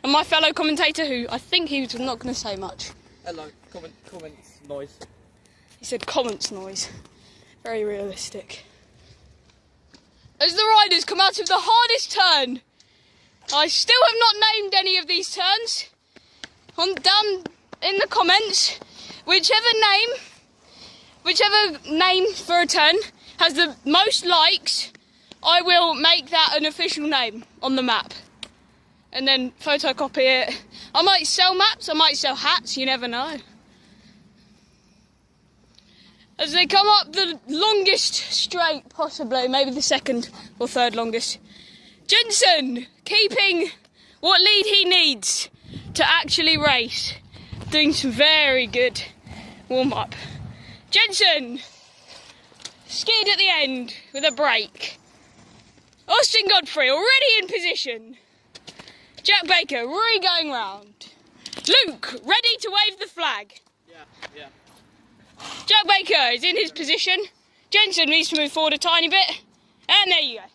And my fellow commentator, who I think he was not going to say much. Hello, comments noise. He said comments noise. Very realistic. As the riders come out of the hardest turn, I still have not named any of these turns. Down in the comments, whichever name for a turn has the most likes, I will make that an official name on the map. And then photocopy it. I might sell maps, I might sell hats, you never know. As they come up the longest straight, possibly, maybe the second or third longest. Jensen, keeping what lead he needs to actually race. Doing some very good warm-up. Jensen, skid at the end with a break. Austin Godfrey already in position. Jack Baker going round. Luke ready to wave the flag. Yeah. Jack Baker is in his position. Jensen needs to move forward a tiny bit. And there you go.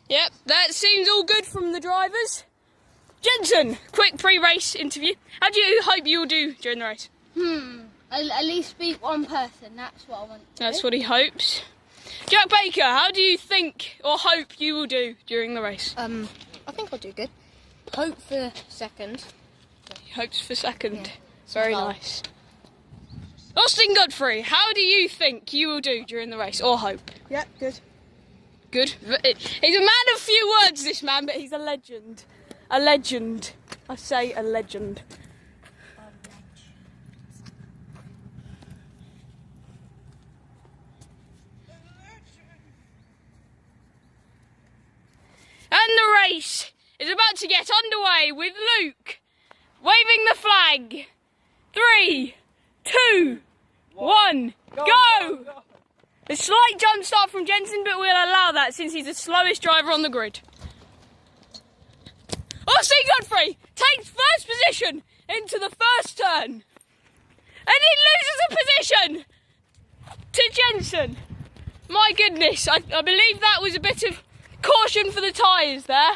Yep, that seems all good from the drivers. Jensen, quick pre-race interview. How do you hope you'll do during the race? At least beat one person, that's what I want to That's do. what he hopes. Jack Baker, how do you think or hope you will do during the race? I think I'll do good. Hope for second. He hopes for second. Yeah. Very Well. nice. Austin Godfrey, how do you think you will do during the race, or hope? Yep, good. Good. He's a man of few words, this man, but he's a legend. A legend. I say a legend. And the race is about to get underway with Luke waving the flag. 3, 2, 1, go! A slight jump start from Jensen, but we'll allow that since he's the slowest driver on the grid. Austin Godfrey takes first position into the first turn. And he loses a position to Jensen. My goodness, I believe that was a bit of caution for the tyres there.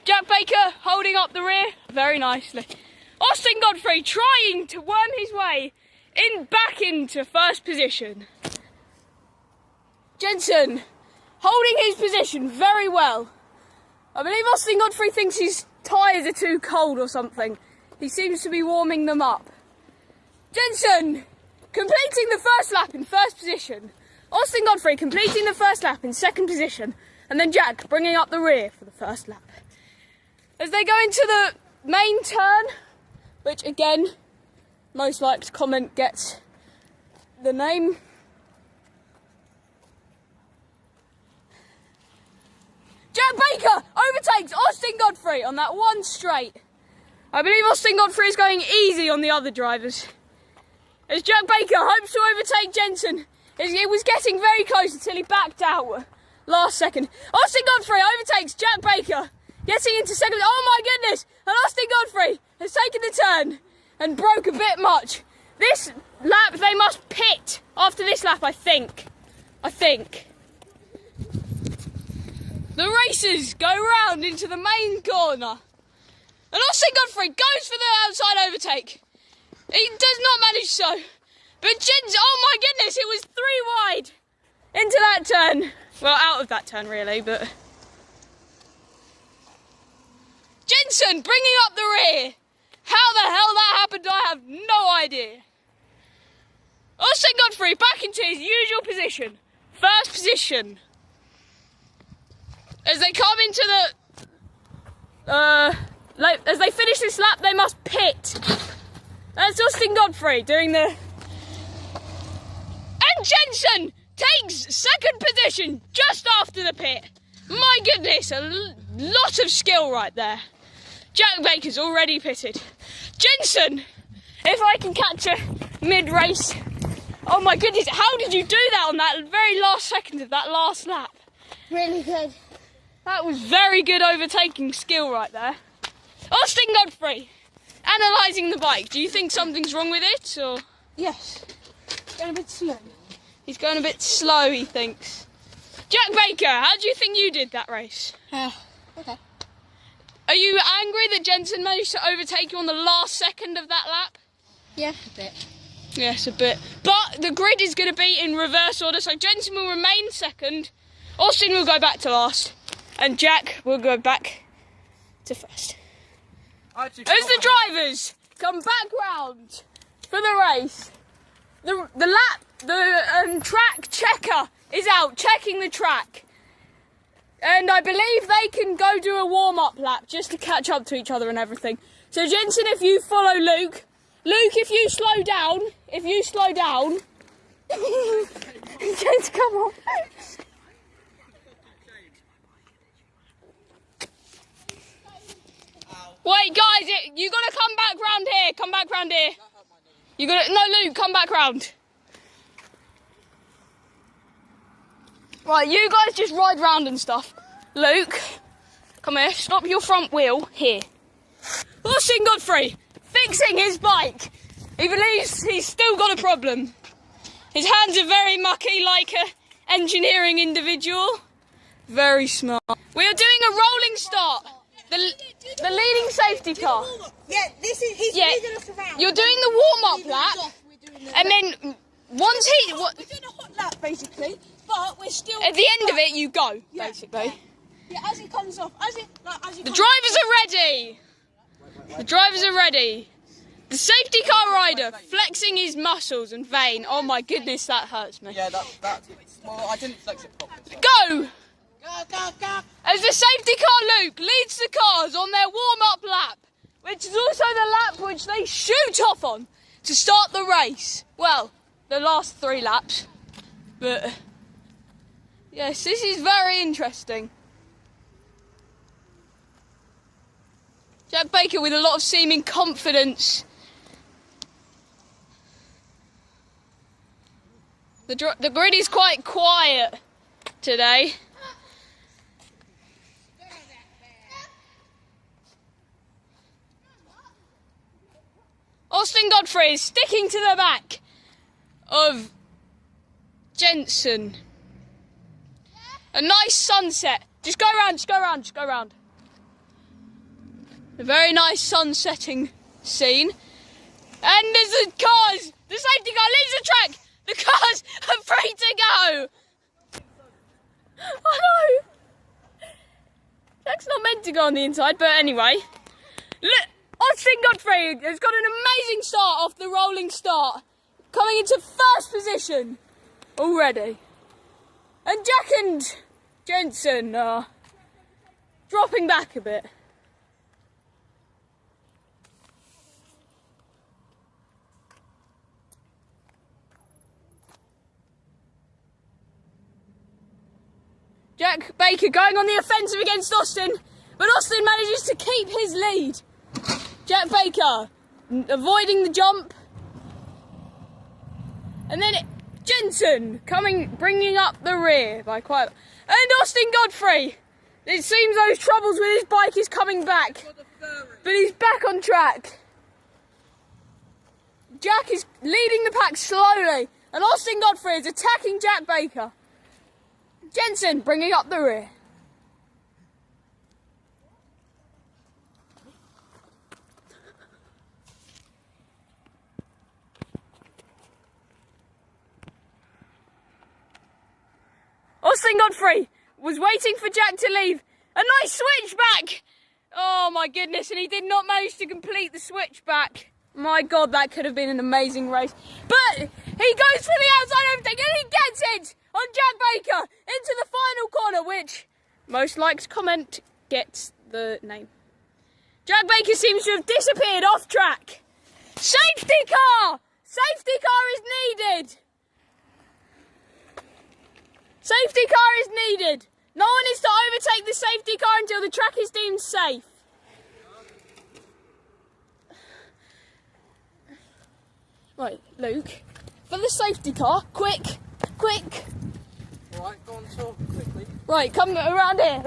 Jack Baker holding up the rear very nicely. Austin Godfrey trying to worm his way back into first position. Jensen holding his position very well. I believe Austin Godfrey thinks his tyres are too cold or something. He seems to be warming them up. Jensen completing the first lap in first position. Austin Godfrey completing the first lap in second position. And then Jack bringing up the rear for the first lap. As they go into the main turn, which again, most liked comment gets the name. Jack Baker overtakes Austin Godfrey on that one straight. I believe Austin Godfrey is going easy on the other drivers. As Jack Baker hopes to overtake Jensen. It was getting very close until he backed out last second. Austin Godfrey overtakes Jack Baker, getting into second. Oh my goodness! And Austin Godfrey has taken the turn and broke a bit much. This lap, they must pit after this lap, I think. The racers go round into the main corner. And Austin Godfrey goes for the outside overtake. He does not manage so. But Jensen, oh my goodness, it was 3 wide into that turn. Well, out of that turn really, but... Jensen bringing up the rear. How the hell that happened, I have no idea. Austin Godfrey back into his usual position. First position. As they come into the... as they finish this lap, they must pit. That's Austin Godfrey doing the... And Jensen takes second position just after the pit. My goodness, a lot of skill right there. Jack Baker's already pitted. Jensen, if I can catch a mid-race. Oh my goodness, how did you do that on that very last second of that last lap? Really good. That was very good overtaking skill right there. Austin Godfrey, analysing the bike. Do you think something's wrong with it, or...? Yes. Going a bit slow. He's going a bit slow, he thinks. Jack Baker, how do you think you did that race? Okay. Are you angry that Jensen managed to overtake you on the last second of that lap? Yeah, a bit. Yes, a bit. But the grid is going to be in reverse order, so Jensen will remain second, Austin will go back to last, and Jack will go back to first. As the drivers come back round for the race, the track checker is out checking the track. And I believe they can go do a warm-up lap just to catch up to each other and everything. So Jensen, if you follow Luke, if you slow down, Jensen, come on. Wait, guys, you gotta come back round here. Come back round here. Luke, come back round. Right, you guys just ride round and stuff. Luke, come here. Stop your front wheel here. Austin Godfrey, fixing his bike. He believes he's still got a problem. His hands are very mucky, like an engineering individual. Very smart. We are doing a rolling start. The leading safety car. Yeah, he's leading us around. You're doing the warm-up lap, and then once we're doing a hot lap basically, but we're still at the end of it, you go basically. Yeah, as it comes off, The drivers are ready. The drivers are ready. The safety car rider flexing his muscles and vein. Oh my goodness, that hurts me. Yeah, that's well, I didn't flex it properly. So. Go! Go. As the safety car Luke leads the cars on their warm-up lap, which is also the lap which they shoot off on to start the race. Well, the last 3 laps. But yes, this is very interesting. Jack Baker with a lot of seeming confidence. The grid is quite quiet today. Austin Godfrey is sticking to the back of Jensen. A nice sunset. Just go round. A very nice sun setting scene. And there's the cars. The safety car leaves the track. The cars are free to go. I know. Jack's not meant to go on the inside, but anyway. Look. Austin Godfrey has got an amazing start off the rolling start, coming into first position already. And Jack and Jensen are dropping back a bit. Jack Baker going on the offensive against Austin, but Austin manages to keep his lead. Jack Baker avoiding the jump, and then Jensen bringing up the rear by quite. And Austin Godfrey. It seems those troubles with his bike is coming back, but he's back on track. Jack is leading the pack slowly, and Austin Godfrey is attacking Jack Baker. Jensen bringing up the rear. Austin Godfrey was waiting for Jack to leave. A nice switchback! Oh my goodness, and he did not manage to complete the switchback. My God, that could have been an amazing race. But he goes for the outside overtake and he gets it on Jack Baker into the final corner, which most liked comment gets the name. Jack Baker seems to have disappeared off track. Safety car! Safety car is needed! Safety car is needed. No one is to overtake the safety car until the track is deemed safe. Right, Luke, for the safety car, quick. Alright, go on, talk quickly. Right, come around here.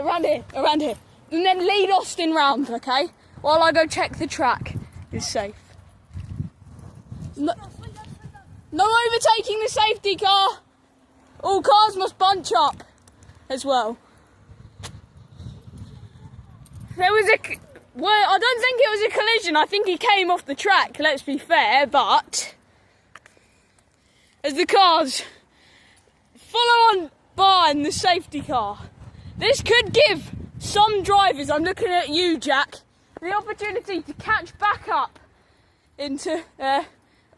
And then lead Austin round, okay? While I go check the track is safe. No overtaking the safety car. All cars must bunch up. as well. There was well, I don't think it was a collision. I think he came off the track, let's be fair, but as the cars follow on behind the safety car, this could give some drivers, I'm looking at you, Jack, the opportunity to catch back up into their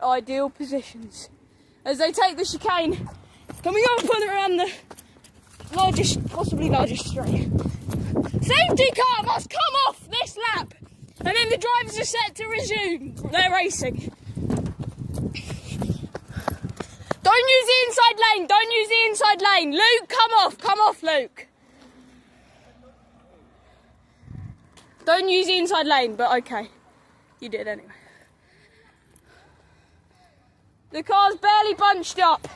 ideal positions as they take the chicane coming up around the possibly largest straight. Safety car must come off this lap, and then the drivers are set to resume their racing. Don't use the inside lane, don't use the inside lane. Luke, come off, Luke. Don't use the inside lane, but okay, you did anyway. The car's barely bunched up.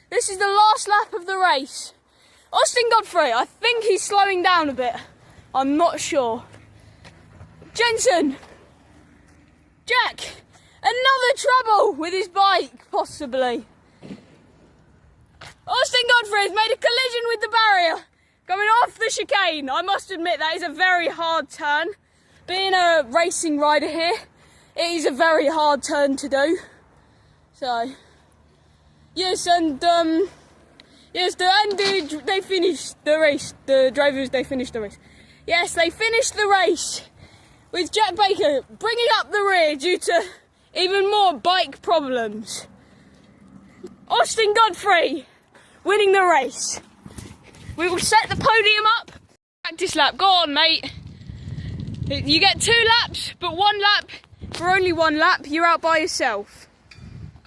This is the last lap of the race. Austin Godfrey, I think he's slowing down a bit. I'm not sure. Jensen. Jack. Another trouble with his bike, possibly. Austin Godfrey has made a collision with the barrier. Coming off the chicane. I must admit that is a very hard turn. Being a racing rider here, it is a very hard turn to do. So, yes, and they finished the race. The drivers, they finished the race. Yes, they finished the race with Jack Baker bringing up the rear due to even more bike problems. Austin Godfrey winning the race. We will set the podium up. Practice lap. Go on, mate. You get 2 laps, but 1 lap, for only 1 lap, you're out by yourself.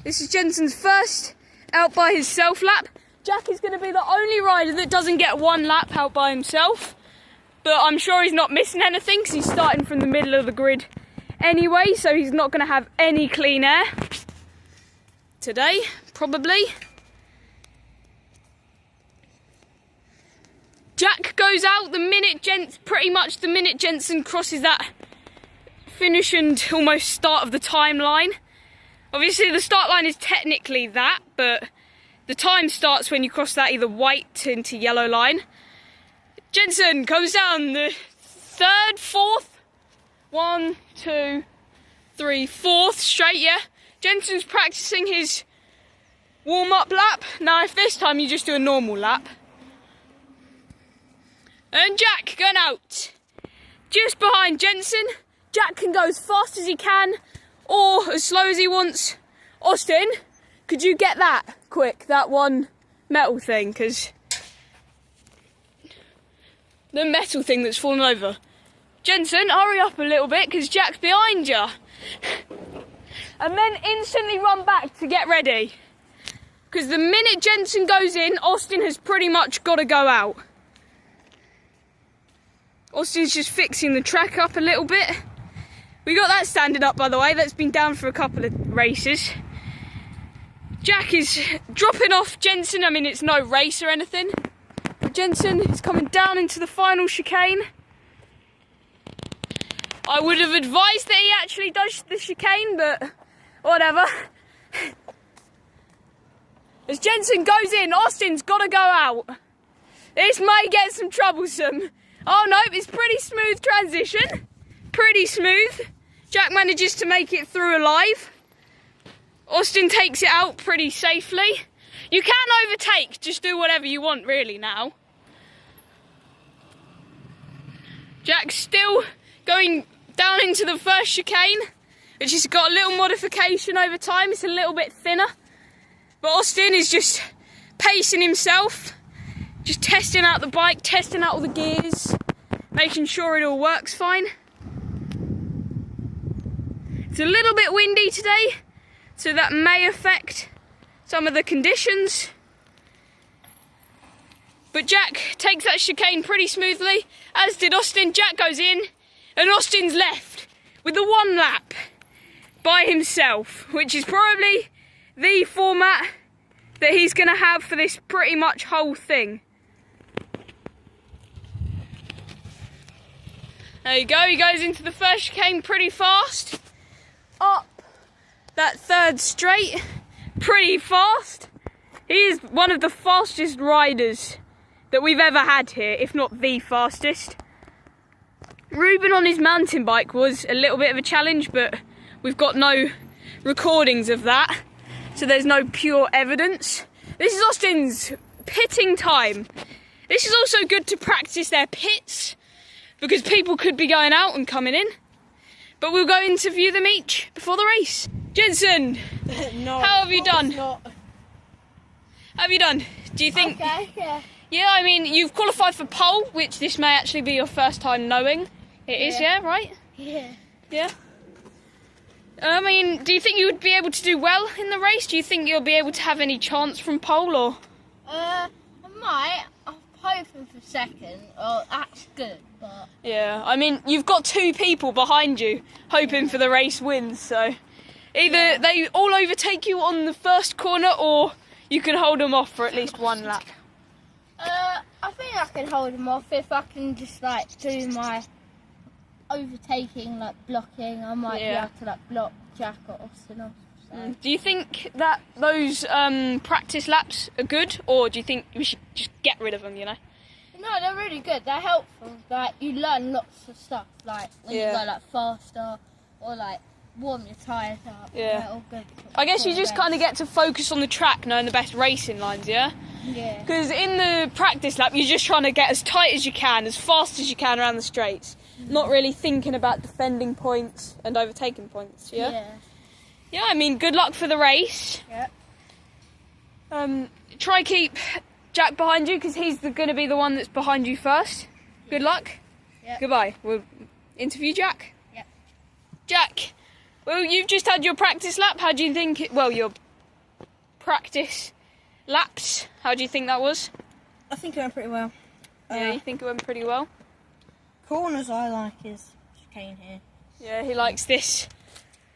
This is Jensen's first out by himself lap. Jack is going to be the only rider that doesn't get 1 lap out by himself. But I'm sure he's not missing anything because he's starting from the middle of the grid anyway, so he's not going to have any clean air today, probably. Jack goes out pretty much the minute Jensen crosses that finish and almost start of the timeline. Obviously the start line is technically that, but the time starts when you cross that either white into yellow line. Jensen comes down the 3rd, 4th, 1, 2, 3, 4th straight, yeah. Jensen's practicing his warm-up lap. Now if this time you just do a normal lap. And Jack going out. Just behind Jensen. Jack can go as fast as he can or as slow as he wants. Austin, could you get that quick, that one metal thing? Because the metal thing that's fallen over. Jensen, hurry up a little bit because Jack's behind you. And then instantly run back to get ready. Because the minute Jensen goes in, Austin has pretty much got to go out. Austin's just fixing the track up a little bit. We got that standing up, by the way. That's been down for a couple of races. Jack is dropping off Jensen. I mean, it's no race or anything. But Jensen is coming down into the final chicane. I would have advised that he actually dodged the chicane, but whatever. As Jensen goes in, Austin's got to go out. This may get some troublesome. Oh no, it's pretty smooth transition. Pretty smooth. Jack manages to make it through alive. Austin takes it out pretty safely. You can overtake, just do whatever you want really now. Jack's still going down into the first chicane, which has got a little modification over time. It's a little bit thinner. But Austin is just pacing himself, just testing out the bike, testing out all the gears, making sure it all works fine. It's a little bit windy today, so that may affect some of the conditions. But Jack takes that chicane pretty smoothly, as did Austin. Jack goes in, and Austin's left with the 1 lap by himself, which is probably the format that he's going to have for this pretty much whole thing. There you go, he goes into the first chicane pretty fast. Up that 3rd straight, pretty fast. He is one of the fastest riders that we've ever had here, if not the fastest. Ruben on his mountain bike was a little bit of a challenge, but we've got no recordings of that, so there's no pure evidence. This is Austin's pitting time. This is also good to practice their pits, because people could be going out and coming in. But we'll go interview them each before the race. Jensen, No. how have you done? Not. How have you done? Do you think... Okay, yeah. Yeah, I mean, you've qualified for pole, which this may actually be your first time knowing. It is, yeah, right? Yeah. Yeah. I mean, do you think you would be able to do well in the race? Do you think you'll be able to have any chance from pole, or...? I might. I'm hoping for second. Oh, that's good, but... Yeah, I mean, you've got two people behind you hoping for the race wins, so... Either they all overtake you on the first corner, or you can hold them off for at least one lap. I think I can hold them off if I can just, like, do my overtaking, like, blocking. I might be able to, like, block Jack or Austin off. So. Do you think that those practice laps are good, or do you think we should just get rid of them, you know? No, they're really good. They're helpful. Like, you learn lots of stuff, like, when you go, like, faster or, like, warm your tyres up. Yeah. They're all good. I guess you just kind of get to focus on the track, knowing the best racing lines, yeah? Yeah. Because in the practice lap, you're just trying to get as tight as you can, as fast as you can around the straights. Not really thinking about defending points and overtaking points, yeah? Yeah. Yeah, I mean, good luck for the race. Yeah. Try keep Jack behind you, because he's going to be the one that's behind you first. Good luck. Yeah. Goodbye. We'll interview Jack. Yeah. Jack, well, you've just had your practice lap. How do you think your practice laps, how do you think that was? I think it went pretty well. Yeah, you think it went pretty well? Corners I like is chicane here. Yeah, he likes this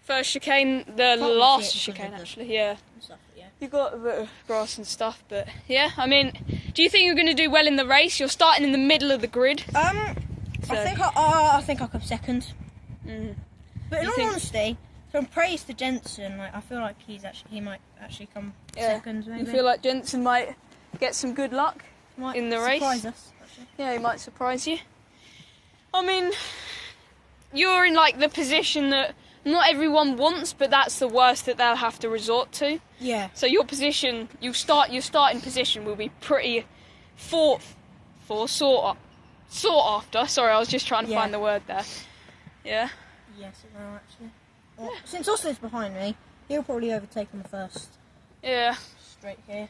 first chicane, the Can't really last see it chicane because of actually, yeah. Stuff, yeah. You've got a bit of grass and stuff, but yeah, I mean, do you think you're going to do well in the race? You're starting in the middle of the grid. I think I'll come second. Mm. But in You all think- honesty, from praise to Jensen, like I feel like he might actually come second. Maybe. You feel like Jensen might get some good luck? Might in the race? surprise us, actually. Yeah, he might surprise you. I mean, you're in like the position that not everyone wants, but that's the worst that they'll have to resort to. Yeah. So your position, your starting position will be pretty sought after. Sorry, I was just trying to find the word there. Yeah. Yes, it will actually. Well, since Austin's behind me, he'll probably overtake him first. Yeah. Straight here.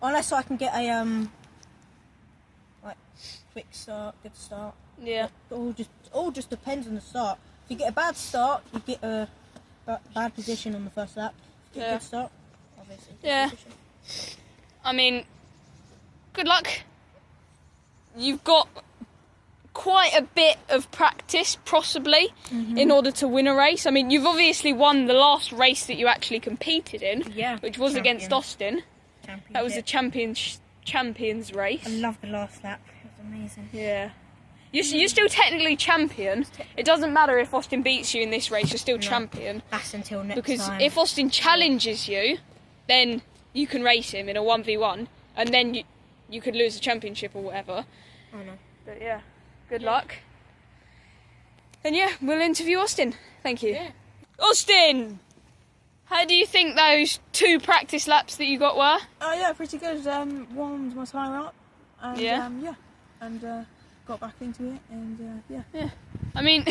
Unless I can get a like quick start, good start. Yeah. It all just depends on the start. If you get a bad start, you get a bad position on the first lap. If you get a good start, obviously. Good Yeah. position. I mean, good luck. You've got quite a bit of practice, possibly, in order to win a race. I mean, you've obviously won the last race that you actually competed in, Yeah. which was against Austin. That was the Championship. champions race. I love the last lap. It was amazing. Yeah. You're still technically champion. It doesn't matter if Austin beats you in this race, you're still champion. That's until next Because time. if Austin challenges you, then you can race him in a 1v1, and then you could lose the championship or whatever. I know. But yeah, good luck. And yeah, we'll interview Austin. Thank you. Yeah. Austin! How do you think those 2 practice laps that you got were? Yeah, pretty good. Warmed my tyre up, and got back into it, and yeah. I mean,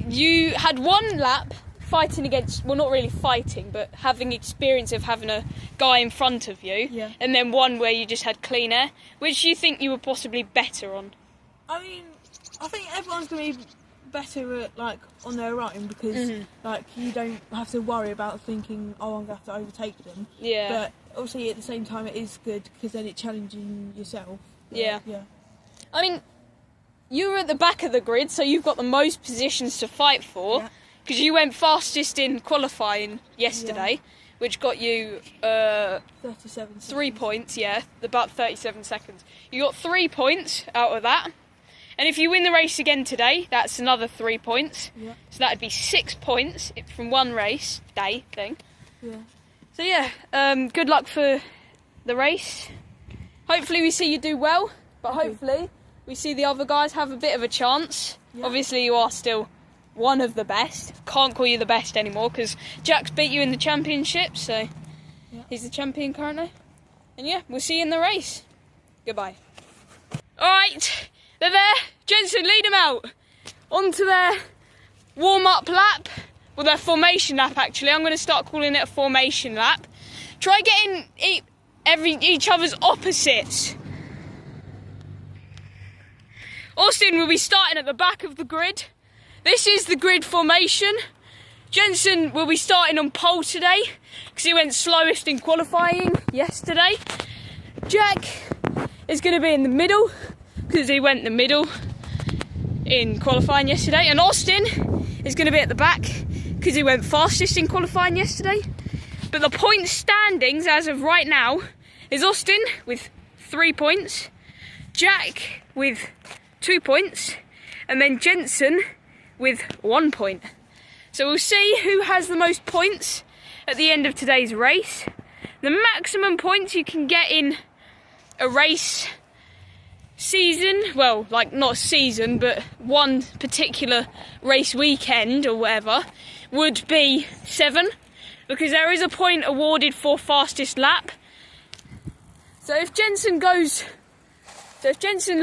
you had 1 lap fighting against, well, not really fighting, but having experience of having a guy in front of you, Yeah. and then 1 where you just had clean air. Which do you think you were possibly better on? I mean, I think everyone's going to be better at, like, on their own, because like you don't have to worry about thinking, oh, I'm going to have to overtake them. Yeah. But obviously at the same time it is good, because then it's challenging yourself. Yeah. Yeah. I mean, you were at the back of the grid, so you've got the most positions to fight for, Yeah. because you went fastest in qualifying yesterday, which got you 37 3 points, about 37 seconds. You got 3 points out of that. And if you win the race again today, that's another 3 points. Yeah. So that'd be 6 points from 1 race day thing. Yeah. So yeah, good luck for the race. Hopefully we see you do well, but hopefully we see the other guys have a bit of a chance. Yeah. Obviously you are still one of the best. Can't call you the best anymore because Jack's beat you in the championship, so he's the champion currently. And yeah, we'll see you in the race. Goodbye. Alright, they're there. Jensen, lead them out. Onto their warm-up lap. Well, their formation lap, actually. I'm going to start calling it a formation lap. Try getting each other's opposites. Austin will be starting at the back of the grid. This is the grid formation. Jensen will be starting on pole today because he went slowest in qualifying yesterday. Jack is going to be in the middle because he went the middle in qualifying yesterday. And Austin is going to be at the back because he went fastest in qualifying yesterday. But the point standings as of right now is Austin with 3 points, Jack with 2 points, and then Jensen with 1 point. So we'll see who has the most points at the end of today's race. The maximum points you can get in a race season, well, like not season, but one particular race weekend or whatever, would be 7, because there is a point awarded for fastest lap. So if Jensen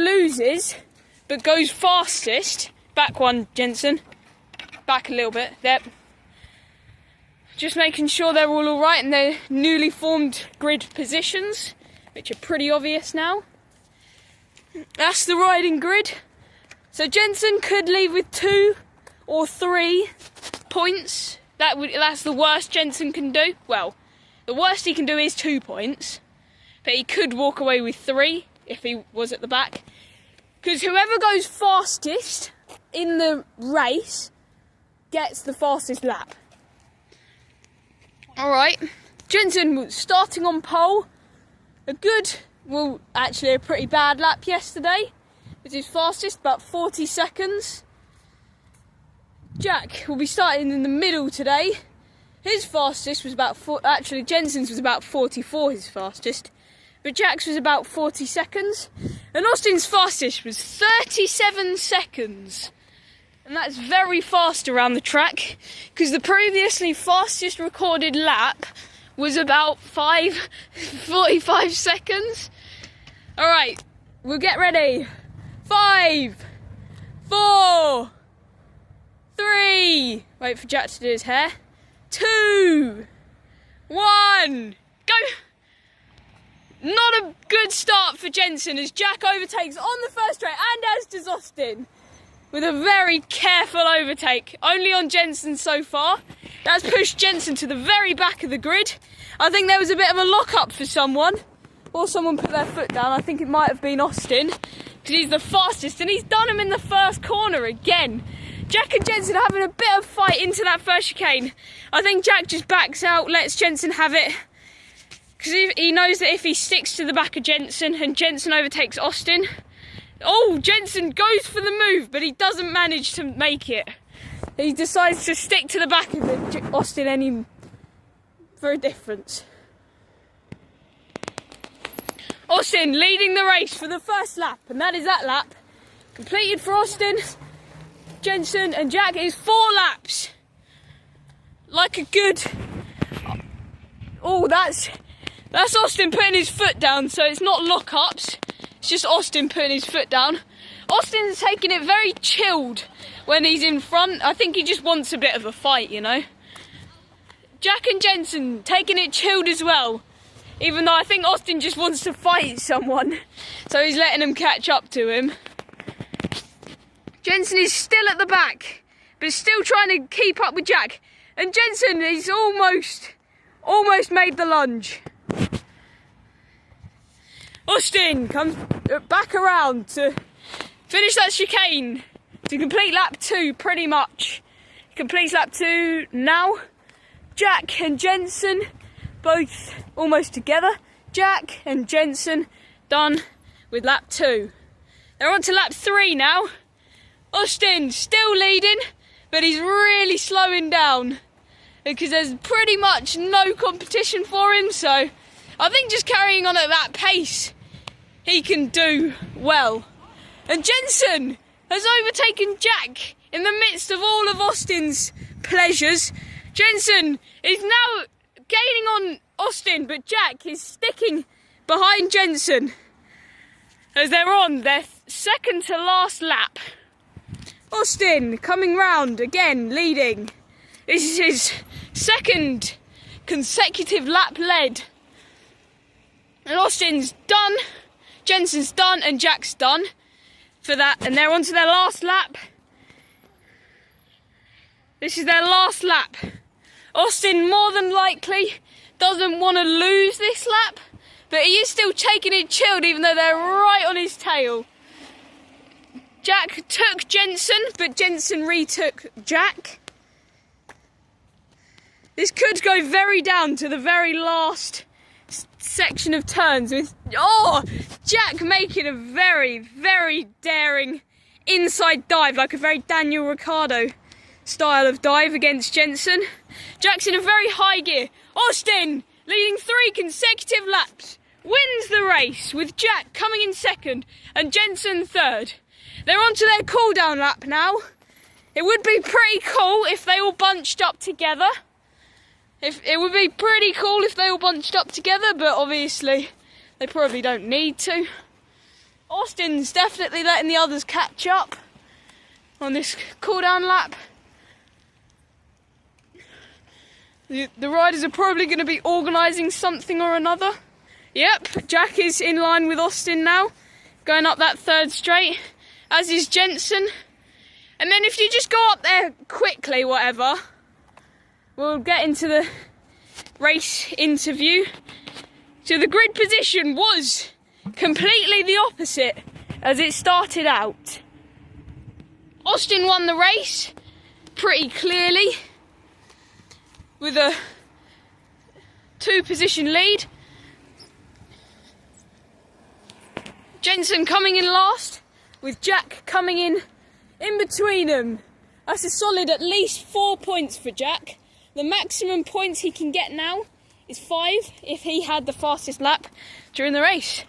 loses but goes fastest, back one, Jensen, back a little bit, there. Just making sure they're all alright in their newly formed grid positions, which are pretty obvious now. That's the riding grid. So Jensen could leave with 2 or 3 points. That's the worst Jensen can do. Well, the worst he can do is 2 points, but he could walk away with 3 if he was at the back. Because whoever goes fastest in the race gets the fastest lap. Alright, Jensen starting on pole. A pretty bad lap yesterday. It was his fastest, about 40 seconds. Jack will be starting in the middle today. His fastest was about Jensen's was about 44, his fastest. But Jack's was about 40 seconds. And Austin's fastest was 37 seconds. And that's very fast around the track, because the previously fastest recorded lap was about 45 seconds. Alright, we'll get ready. 5, 4, 3, wait for Jack to do his hair. 2, 1, go! Not a good start for Jensen as Jack overtakes on the first straight, and as does Austin, with a very careful overtake. Only on Jensen so far. That's pushed Jensen to the very back of the grid. I think there was a bit of a lock-up for someone, or someone put their foot down. I think it might have been Austin, because he's the fastest, and he's done him in the first corner again. Jack and Jensen are having a bit of fight into that first chicane. I think Jack just backs out, lets Jensen have it, because he knows that if he sticks to the back of Jensen and Jensen overtakes Austin, oh, Jensen goes for the move, but he doesn't manage to make it. He decides to stick to the back of Austin for a difference. Austin leading the race for the first lap, and that is that lap. Completed for Austin, Jensen and Jack is 4 laps. Like a good... Oh, that's Austin putting his foot down, so it's not lock-ups. It's just Austin putting his foot down. Austin's taking it very chilled when he's in front. I think he just wants a bit of a fight, you know. Jack and Jensen taking it chilled as well, even though I think Austin just wants to fight someone, so he's letting him catch up to him. Jensen is still at the back, but still trying to keep up with Jack. And Jensen is almost made the lunge. Austin comes back around to finish that chicane, to complete lap 2 pretty much. He completes lap 2 now. Jack and Jensen both almost together. Jack and Jensen done with lap 2. They're on to lap 3 now. Austin still leading, but he's really slowing down because there's pretty much no competition for him, so I think just carrying on at that pace, he can do well. And Jensen has overtaken Jack in the midst of all of Austin's pleasures. Jensen is now gaining on Austin, but Jack is sticking behind Jensen as they're on their second to last lap. Austin coming round again, leading. This is his second consecutive lap led. And Austin's done, Jensen's done, and Jack's done for that. And they're on to their last lap. This is their last lap. Austin more than likely doesn't want to lose this lap, but he is still taking it chilled even though they're right on his tail. Jack took Jensen, but Jensen retook Jack. This could go very down to the very last section of turns with, Jack making a very, very daring inside dive, like a very Daniel Ricciardo style of dive against Jensen. Jack's in a very high gear. Austin, leading 3 consecutive laps, wins the race with Jack coming in second and Jensen third. They're on to their cool down lap now. It would be pretty cool if they all bunched up together. It would be pretty cool if they all bunched up together, but obviously they probably don't need to. Austin's definitely letting the others catch up on this cool down lap. The riders are probably going to be organising something or another. Yep, Jack is in line with Austin now, going up that third straight, as is Jensen. And then if you just go up there quickly, whatever, we'll get into the race interview. So the grid position was completely the opposite as it started out. Austin won the race pretty clearly with a 2-position lead. Jensen coming in last with Jack coming in between them. That's a solid at least 4 points for Jack. The maximum points he can get now is 5 if he had the fastest lap during the race.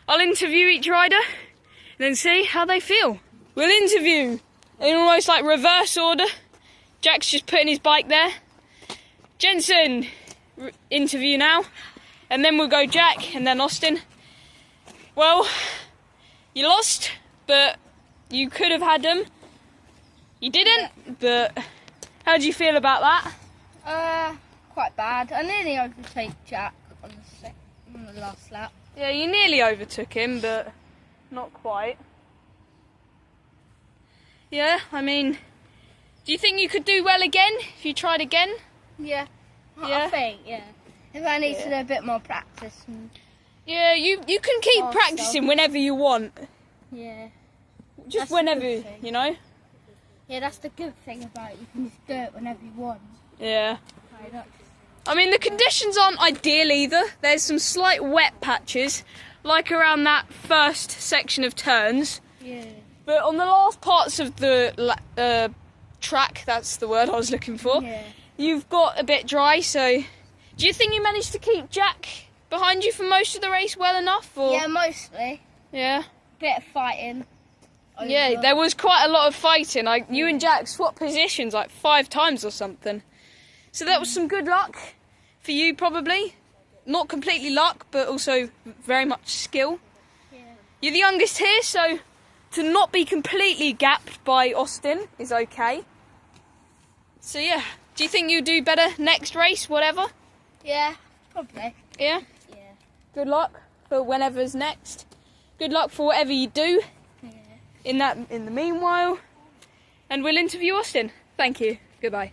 I'll interview each rider and then see how they feel. We'll interview in almost like reverse order. Jack's just putting his bike there. Jensen, interview now, and then we'll go Jack and then Austin. Well, you lost, but you could have had them. You didn't, but how do you feel about that? Quite bad. I nearly overtake Jack on the last lap. Yeah, you nearly overtook him, but not quite. Yeah, I mean, do you think you could do well again if you tried again? Yeah. Yeah? I think, yeah. If I need to do a bit more practice. Yeah, you can keep Oh, practicing whenever you want. Yeah. Just That's the whenever, good thing. you know? Yeah, that's the good thing about it. You can just do it whenever you want. Yeah. Right, not I mean, the conditions aren't ideal either. There's some slight wet patches, like around that first section of turns. yeah. But on the last parts of the track, that's the word I was looking for, Yeah. you've got a bit dry, so do you think you managed to keep Jack behind you for most of the race well enough? Or? Yeah, mostly. Yeah? Bit of fighting. Yeah, there was quite a lot of fighting. You and Jack swapped positions like 5 times or something. So that was some good luck for you, probably. Not completely luck, but also very much skill. Yeah. You're the youngest here, so to not be completely gapped by Austin is okay. So yeah, do you think you'll do better next race, whatever? Yeah, probably. Yeah? Yeah. Good luck for whenever's next. Good luck for whatever you do Yeah. in the meanwhile. And we'll interview Austin. Thank you. Goodbye.